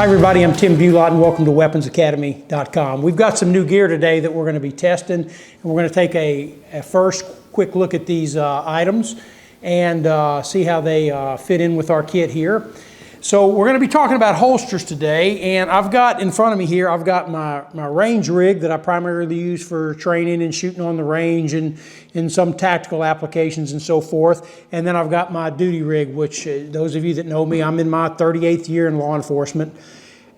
Hi everybody, I'm Tim Bulott and welcome to WeaponsAcademy.com. We've got some new gear today that we're going to be testing, and we're going to take a first quick look at these items and see how they fit in with our kit here. So we're going to be talking about holsters today, and I've got in front of me here, I've got my range rig that I primarily use for training and shooting on the range and in some tactical applications and so forth. And then I've got my duty rig, which those of you that know me, I'm in my 38th year in law enforcement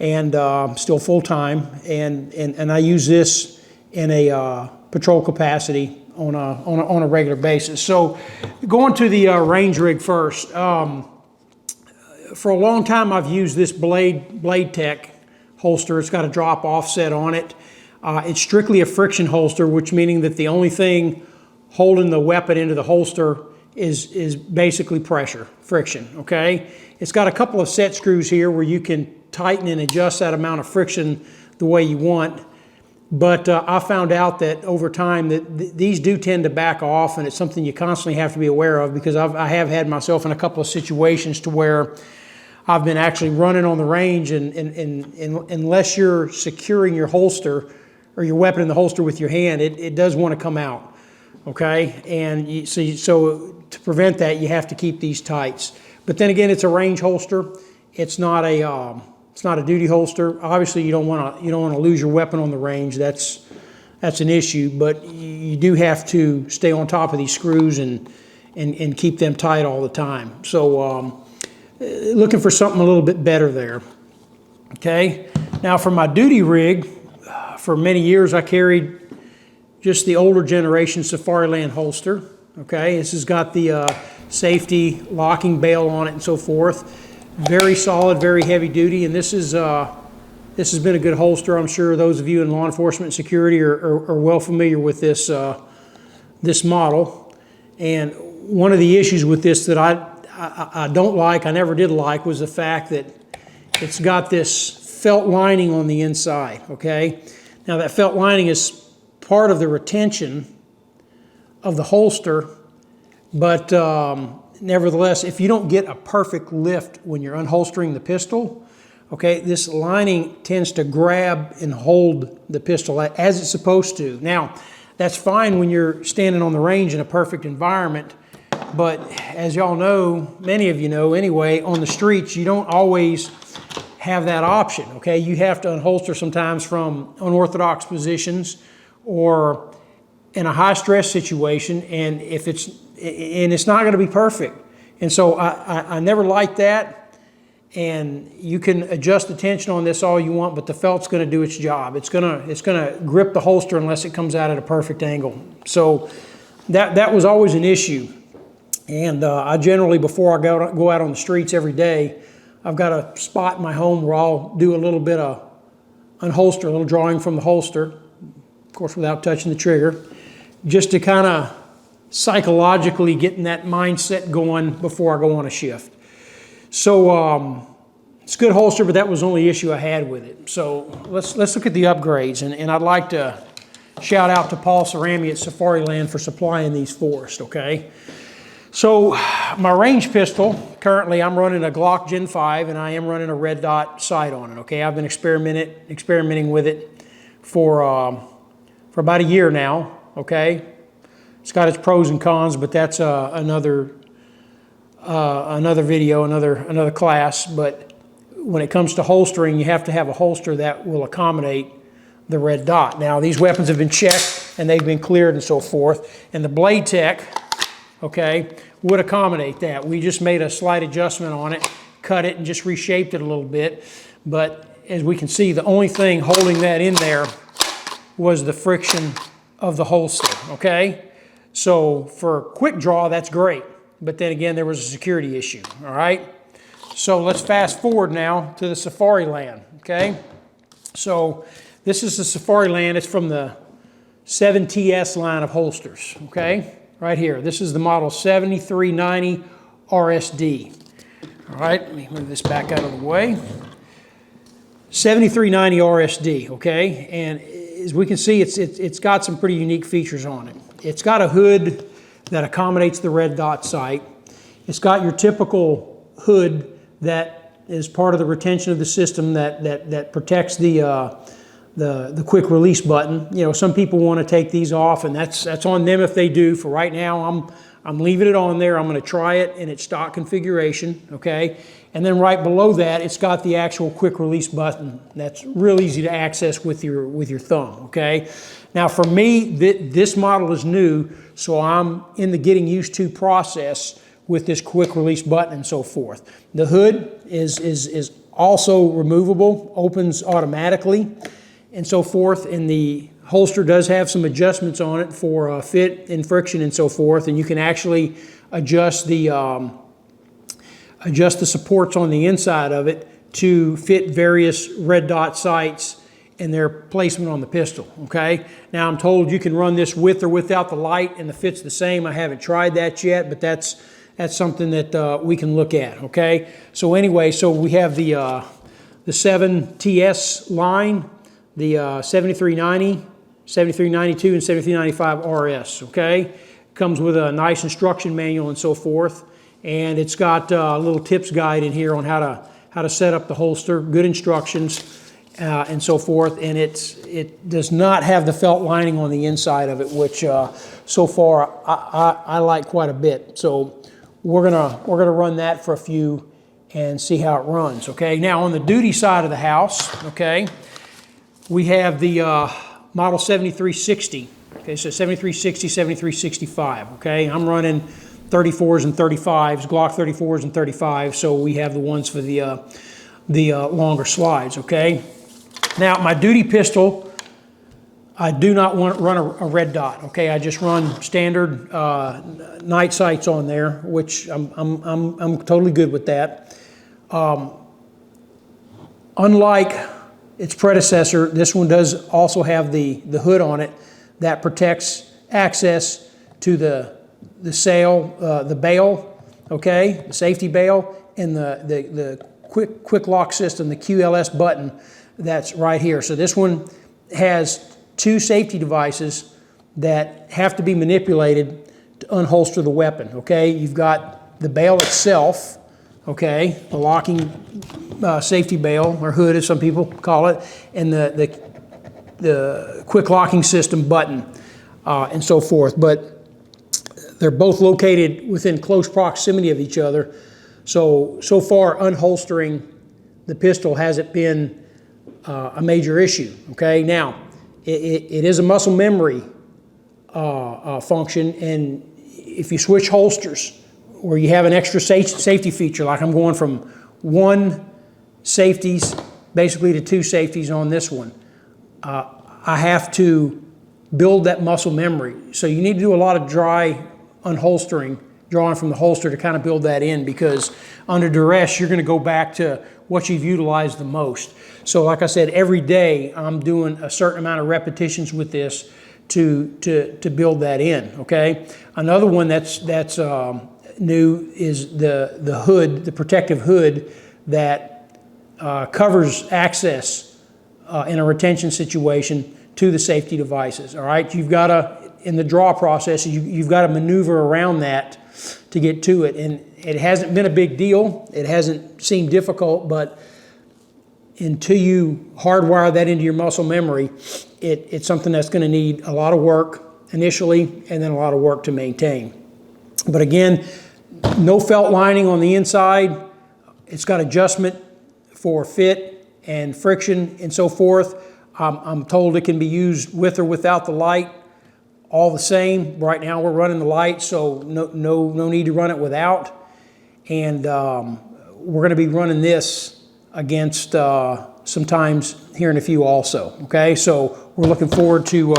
and still full-time. And I use this in a patrol capacity on a regular basis. So going to the range rig first. For a long time, I've used this Blade Tech holster. It's got a drop offset on it. It's strictly a friction holster, which meaning that the only thing holding the weapon into the holster is basically pressure, friction, okay? It's got a couple of set screws here where you can tighten and adjust that amount of friction the way you want. But I found out that over time that these do tend to back off, and it's something you constantly have to be aware of, because I have had myself in a couple of situations to where I've been actually running on the range, and unless you're securing your holster or your weapon in the holster with your hand, it does want to come out, okay? And so to prevent that, you have to keep these tights. But then again, it's a range holster. It's not a duty holster. Obviously, you don't want to lose your weapon on the range. That's an issue. But you do have to stay on top of these screws and keep them tight all the time. So looking for something a little bit better there. Okay. Now for my duty rig, for many years I carried just the older generation Safariland holster. Okay. This has got the safety locking bail on it and so forth. Very solid, very heavy duty, and this has been a good holster. I'm sure those of you in law enforcement and security are well familiar with this this model. And one of the issues with this that I don't like, I never did like, was the fact that it's got this felt lining on the inside. Okay, now that felt lining is part of the retention of the holster, but nevertheless, if you don't get a perfect lift when you're unholstering the pistol, okay, this lining tends to grab and hold the pistol as it's supposed to. Now, that's fine when you're standing on the range in a perfect environment, but as y'all know, many of you know anyway, on the streets, you don't always have that option, okay? You have to unholster sometimes from unorthodox positions or in a high stress situation, and it's not going to be perfect. And so I never liked that. And you can adjust the tension on this all you want, but the felt's going to do its job. It's going to grip the holster unless it comes out at a perfect angle. So that was always an issue. And I generally, before I go out on the streets every day, I've got a spot in my home where I'll do a little bit of unholster, a little drawing from the holster, of course without touching the trigger, just to kind of psychologically getting that mindset going before I go on a shift. So it's a good holster, but that was the only issue I had with it. So let's look at the upgrades, and I'd like to shout out to Paul Cerami at Safariland for supplying these for us, okay? So my range pistol, currently I'm running a Glock Gen 5, and I am running a red dot sight on it, okay? I've been experimenting with it for about a year now, okay? It's got its pros and cons, but that's another video, another class. But when it comes to holstering, you have to have a holster that will accommodate the red dot. Now, these weapons have been checked and they've been cleared and so forth. And the Blade Tech, okay, would accommodate that. We just made a slight adjustment on it, cut it and just reshaped it a little bit. But as we can see, the only thing holding that in there was the friction of the holster, okay? So for quick draw, that's great. But then again, there was a security issue, all right? So let's fast forward now to the Safariland, okay? So this is the Safariland. It's from the 7TS line of holsters, okay? Right here. This is the model 7390 RSD. All right, let me move this back out of the way. 7390 RSD, okay? And as we can see, it's got some pretty unique features on it. It's got a hood that accommodates the red dot sight. It's got your typical hood that is part of the retention of the system that protects the quick release button. You know, some people want to take these off, and that's on them if they do. For right now, I'm leaving it on there. I'm going to try it in its stock configuration, okay? And then right below that, it's got the actual quick release button. That's real easy to access with your thumb, okay? Now for me, this model is new, so I'm in the getting used to process with this quick release button and so forth. The hood is also removable, opens automatically and so forth, and the holster does have some adjustments on it for fit and friction and so forth, and you can actually adjust the supports on the inside of it to fit various red dot sights and their placement on the pistol, okay? Now I'm told you can run this with or without the light and the fit's the same. I haven't tried that yet, but that's something that we can look at, okay? So anyway, so we have the 7TS line, the 7390, 7392, and 7395 RS, okay? Comes with a nice instruction manual and so forth. And it's got a little tips guide in here on how to set up the holster, good instructions, and so forth. And it does not have the felt lining on the inside of it, which so far I like quite a bit. So we're gonna run that for a few and see how it runs. Okay. Now on the duty side of the house, okay, we have the model 7360. Okay, so 7360, 7365. Okay, I'm running 34s and 35s, Glock 34s and 35s, so we have the ones for the longer slides, okay? Now, my duty pistol, I do not want to run a red dot, okay? I just run standard night sights on there, which I'm totally good with that. Unlike its predecessor, this one does also have the hood on it that protects access to the sail, the bail, okay, the safety bail, and the quick lock system, the QLS button that's right here. So this one has two safety devices that have to be manipulated to unholster the weapon, okay? You've got the bail itself, okay, the locking safety bail, or hood as some people call it, and the quick locking system button and so forth. But they're both located within close proximity of each other. So far, unholstering the pistol hasn't been a major issue, okay? Now, it is a muscle memory function, and if you switch holsters, or you have an extra safety feature, like I'm going from one safeties, basically to two safeties on this one, I have to build that muscle memory. So you need to do a lot of dry unholstering, drawing from the holster to kind of build that in, because under duress, you're going to go back to what you've utilized the most. So like I said, every day I'm doing a certain amount of repetitions with this to build that in, okay? Another one that's new is the hood, the protective hood that covers access in a retention situation to the safety devices, all right? You've got to, in the draw process, you've got to maneuver around that to get to it. And it hasn't been a big deal. It hasn't seemed difficult, but until you hardwire that into your muscle memory, it's something that's going to need a lot of work initially and then a lot of work to maintain. But again, no felt lining on the inside. It's got adjustment for fit and friction and so forth. I'm told it can be used with or without the light, all the same. Right now we're running the light, so no need to run it without. And we're going to be running this against sometimes here in a few also, okay? So we're looking forward to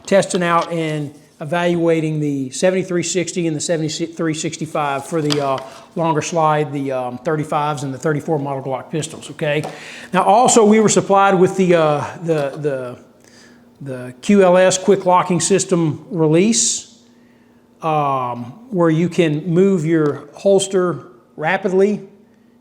testing out and evaluating the 7360 and the 7365 for the longer slide, the 35s and the 34 model Glock pistols, okay? Now also we were supplied with the QLS quick locking system release, where you can move your holster rapidly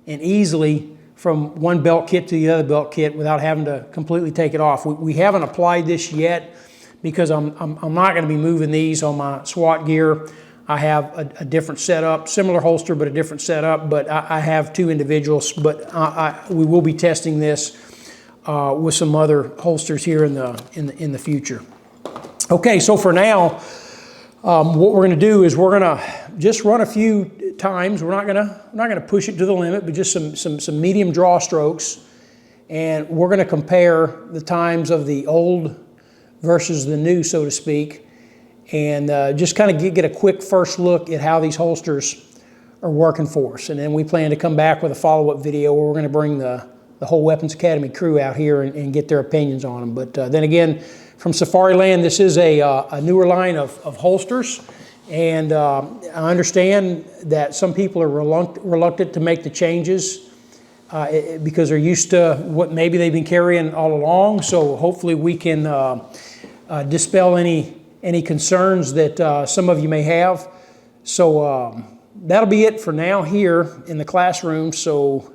and easily from one belt kit to the other belt kit without having to completely take it off. We haven't applied this yet because I'm not going to be moving these on my SWAT gear. I have a different setup, similar holster, but a different setup. But I have two individuals, but we will be testing this with some other holsters here in the future. Okay, so for now, what we're going to do is we're going to just run a few times. We're not going to push it to the limit, but just some medium draw strokes, and we're going to compare the times of the old versus the new, so to speak, and just kind of get a quick first look at how these holsters are working for us. And then we plan to come back with a follow-up video where we're going to bring the whole Weapons Academy crew out here and get their opinions on them. But then again, from Safariland, this is a newer line of holsters, and I understand that some people are reluctant to make the changes because they're used to what maybe they've been carrying all along. So hopefully we can dispel any concerns that some of you may have. So that'll be it for now here in the classroom. So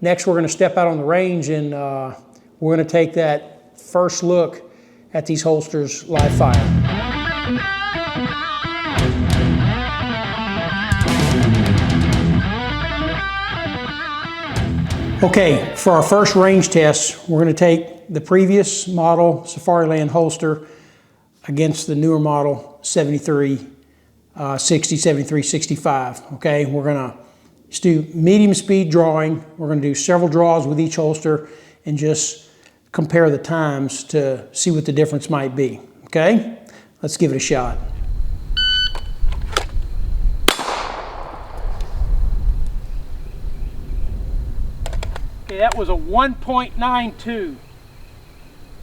next we're going to step out on the range, and we're going to take that first look at these holsters live fire. Okay, for our first range test, we're going to take the previous model Safariland holster against the newer model 7360, 7365. Okay, we're going to just do medium speed drawing. We're going to do several draws with each holster and just compare the times to see what the difference might be. Okay, let's give it a shot. Okay, that was a 1.92.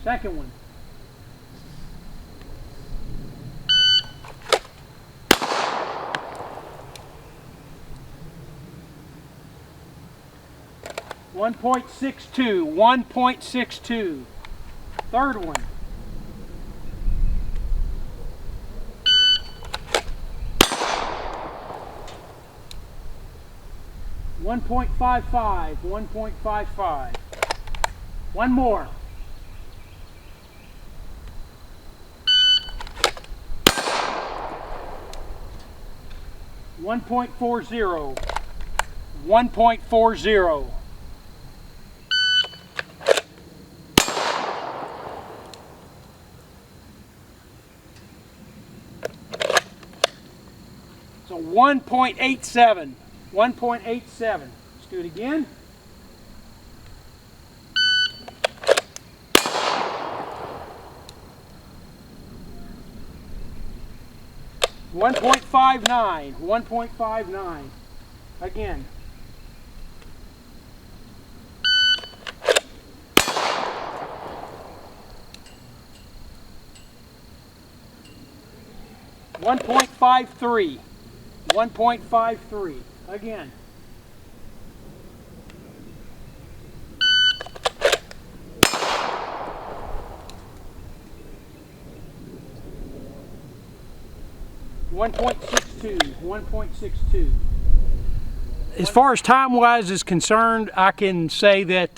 Second one. .62, 1.62. Third one. .55, 1.55. One more. .40, 1.40. So 1.87, 1.87. Let's do it again. .59, 1.59. Again. .53. 1.53. Again. .62. 1.62. As far as time-wise is concerned, I can say that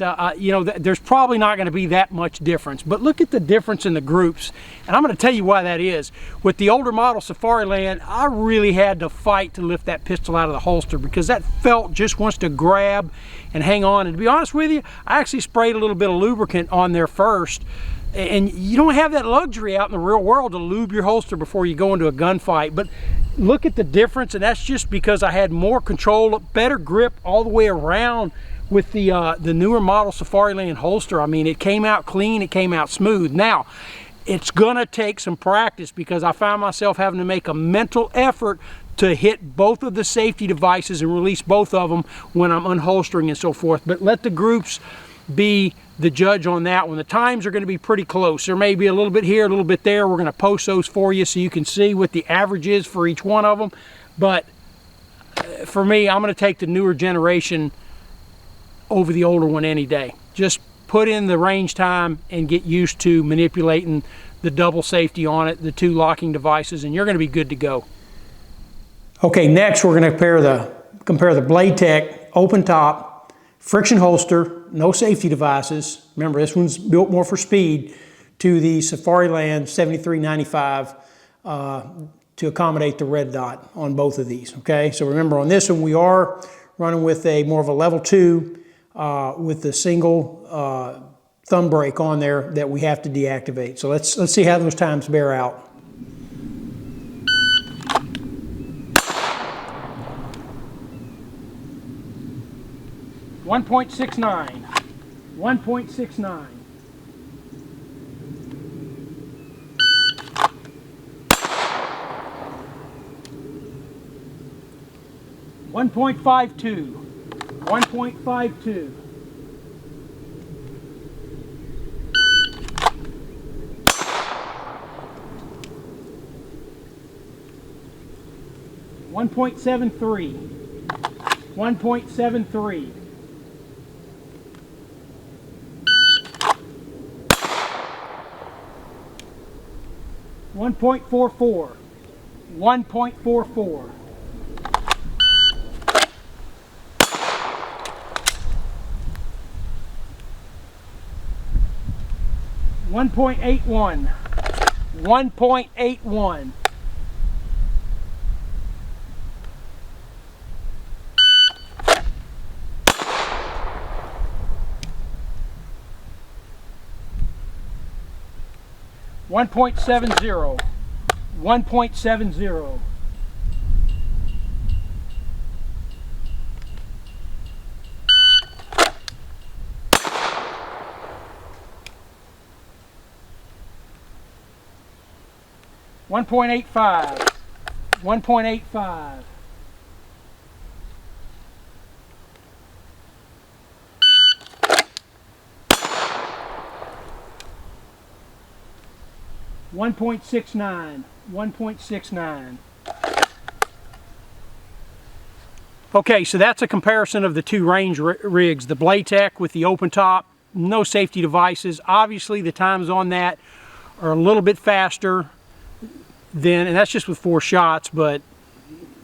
there's probably not going to be that much difference. But look at the difference in the groups, and I'm going to tell you why that is. With the older model Safariland, I really had to fight to lift that pistol out of the holster because that felt just wants to grab and hang on. And to be honest with you, I actually sprayed a little bit of lubricant on there first. And you don't have that luxury out in the real world to lube your holster before you go into a gunfight. But look at the difference, and that's just because I had more control, better grip all the way around with the newer model Safariland holster. I mean, it came out clean, it came out smooth. Now, it's gonna take some practice because I found myself having to make a mental effort to hit both of the safety devices and release both of them when I'm unholstering and so forth. But let the groups be the judge on that one. The times are going to be pretty close. There may be a little bit here, a little bit there. We're going to post those for you so you can see what the average is for each one of them. But for me, I'm going to take the newer generation over the older one any day. Just put in the range time and get used to manipulating the double safety on it, the two locking devices, and you're going to be good to go. Okay, next we're going to compare the Blade Tech open top, friction holster, no safety devices. Remember, this one's built more for speed, to the Safariland 7395 to accommodate the red dot on both of these, okay? So remember, on this one, we are running with a more of a level 2 with the single thumb brake on there that we have to deactivate. So let's see how those times bear out. 1.69, 1.69. 1.52, 1.52. 1.73, 1.73. 1.44, 1.44. 1.81, 1.81. 1.70, 1.70. 1.85, 1.85. 1.69, 1.69. Okay, so that's a comparison of the two range rigs, the Blaytech with the open top, no safety devices. Obviously the times on that are a little bit faster than, and that's just with 4 shots, but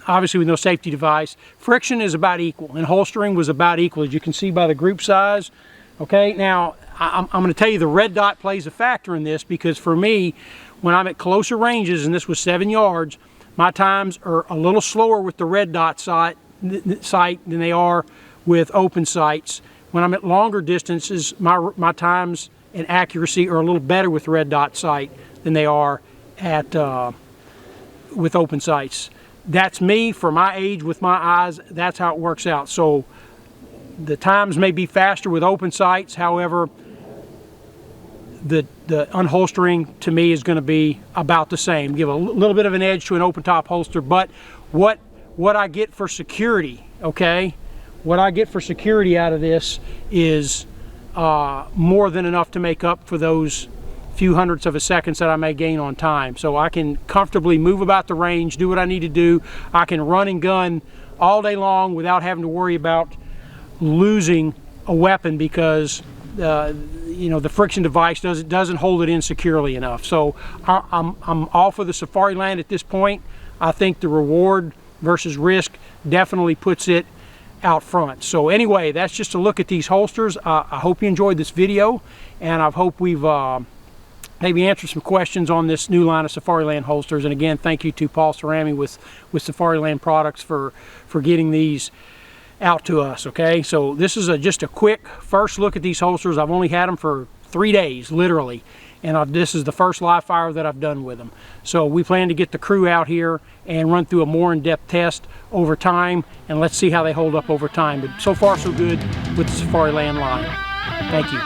obviously with no safety device. Friction is about equal, and holstering was about equal, as you can see by the group size. Okay, now I'm going to tell you the red dot plays a factor in this, because for me, when I'm at closer ranges, and this was 7 yards, my times are a little slower with the red dot sight than they are with open sights. When I'm at longer distances, my times and accuracy are a little better with red dot sight than they are at with open sights. That's me, for my age, with my eyes, that's how it works out. So the times may be faster with open sights, however, the unholstering to me is going to be about the same. Give a little bit of an edge to an open top holster, but what I get for security, okay, what I get for security out of this is more than enough to make up for those few hundredths of a second that I may gain on time. So I can comfortably move about the range, do what I need to do. I can run and gun all day long without having to worry about losing a weapon, because you know, the friction device doesn't hold it in securely enough. So I'm all for the Safariland at this point. I think the reward versus risk definitely puts it out front. So anyway, that's just a look at these holsters. I hope you enjoyed this video, and I hope we've maybe answer some questions on this new line of Safariland holsters. And again, thank you to Paul Cerami with Safariland Products for getting these out to us. Okay, so this is just a quick first look at these holsters. I've only had them for 3 days, literally, and this is the first live fire that I've done with them. So we plan to get the crew out here and run through a more in-depth test over time, and let's see how they hold up over time. But so far so good with the Safariland line. Thank you.